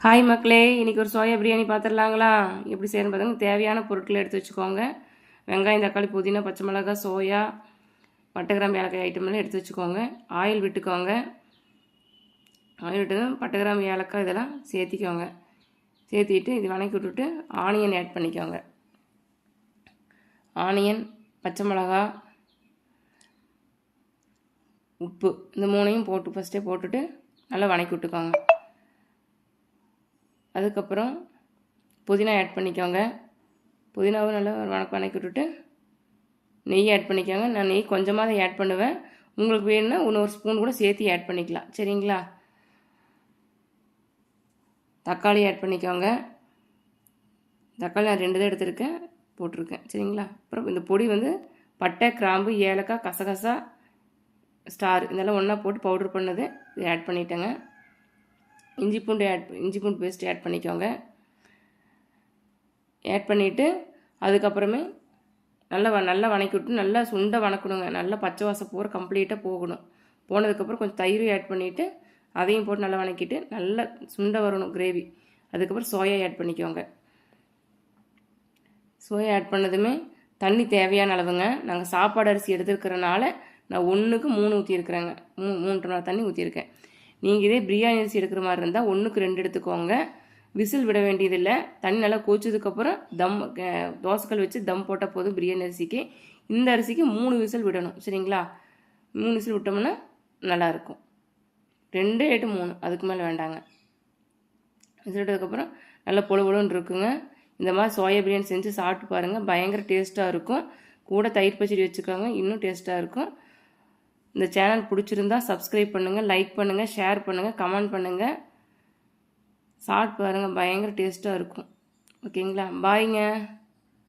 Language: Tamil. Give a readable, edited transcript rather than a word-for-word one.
ஹாய் மக்களே, இன்றைக்கி ஒரு சோயா பிரியாணி பார்த்துடலாங்களா? எப்படி செய்யணும்னு பார்த்தீங்கன்னா தேவையான பொருட்களை எடுத்து வச்சுக்கோங்க. வெங்காயம், தக்காளி, புதினா, பச்சை மிளகாய், சோயா, பட்டை கிராம்பு, ஏலக்காய் ஐட்டமெல்லாம் எடுத்து வச்சுக்கோங்க. ஆயில் விட்டுக்கோங்க. ஆயில் விட்டு பட்டை கிராம்பு, ஏலக்காய் இதெல்லாம் சேர்த்திக்கோங்க. சேர்த்திட்டு இது வணக்கி விட்டுட்டு ஆனியன் ஆட் பண்ணிக்கோங்க. ஆனியன், பச்சை மிளகா, உப்பு இந்த மூணையும் போட்டு ஃபஸ்ட்டே போட்டுட்டு நல்லா வணக்கி விட்டுக்கோங்க. அதுக்கப்புறம் புதினா ஆட் பண்ணிக்கோங்க. புதினாவும் நல்லா வணக்கி விட்டுட்டு நெய் ஆட் பண்ணிக்கோங்க. நான் நெய் கொஞ்சமாக தான் ஆட் பண்ணுவேன். உங்களுக்கு வேணும்னா இன்னொரு ஸ்பூன் கூட சேர்த்து ஆட் பண்ணிக்கலாம். சரிங்களா? தக்காளி ஆட் பண்ணிக்கோங்க. தக்காளி நான் 2 தான் எடுத்துருக்கேன், போட்டிருக்கேன். சரிங்களா? அப்புறம் இந்த பொடி பட்டை, கிராம்பு, ஏலக்காய், கசகசா, ஸ்டார் இதெல்லாம் ஒன்றா போட்டு பவுட்ரு பண்ணது இது ஆட் பண்ணிட்டேங்க. இஞ்சி பூண்டு பேஸ்ட் ஆட் பண்ணிக்கோங்க. ஆட் பண்ணிவிட்டு அதுக்கப்புறமே நல்லா வணக்கி விட்டு நல்லா சுண்டை வணக்கணுங்க. நல்லா பச்சை வாசம் பூரா கம்ப்ளீட்டாக போகணும். போனதுக்கப்புறம் கொஞ்சம் தயிர் ஆட் பண்ணிவிட்டு அதையும் போட்டு நல்லா வணக்கிட்டு நல்லா சுண்டை வரணும் கிரேவி. அதுக்கப்புறம் சோயா ஆட் பண்ணிக்கோங்க. சோயா ஆட் பண்ணதுமே தண்ணி தேவையான அளவுங்க. நாங்கள் சாப்பாடு அரிசி எடுத்துருக்கிறனால நான் 1க்கு 3 ஊற்றிருக்கிறேங்க. 3 தண்ணி ஊற்றிருக்கேன். நீங்கள் இதே பிரியாணி அரிசி எடுக்கிற மாதிரி இருந்தால் 1க்கு 2 எடுத்துக்கோங்க. விசில் விட வேண்டியதில்லை. தண்ணி நல்லா கொதிச்சதுக்கப்புறம் தோசைக்கல் வச்சு தம் போட்டால் போதும். பிரியாணி அரிசிக்கு இந்த அரிசிக்கு 3 விசில் விடணும். சரிங்களா? 3 விசில் விட்டோம்னா நல்லாயிருக்கும். 2 8 3 அதுக்கு மேலே வேண்டாங்க. விசில் விட்டதுக்கப்புறம் நல்லா பொழுன்னு இருக்குங்க. இந்த மாதிரி சோயா பிரியாணி செஞ்சு சாப்பிட்டு பாருங்கள். பயங்கர டேஸ்ட்டாக இருக்கும். கூட தயிர் பச்சடி வச்சுக்கோங்க, இன்னும் டேஸ்ட்டாக இருக்கும். இந்த சேனல் பிடிச்சிருந்தா சப்ஸ்கிரைப் பண்ணுங்கள், லைக் பண்ணுங்கள், ஷேர் பண்ணுங்கள், கமெண்ட் பண்ணுங்கள். சாப்பிட்டு பாருங்கள், பயங்கர டேஸ்ட்டாக இருக்கும். ஓகேங்களா? பாய்ங்க.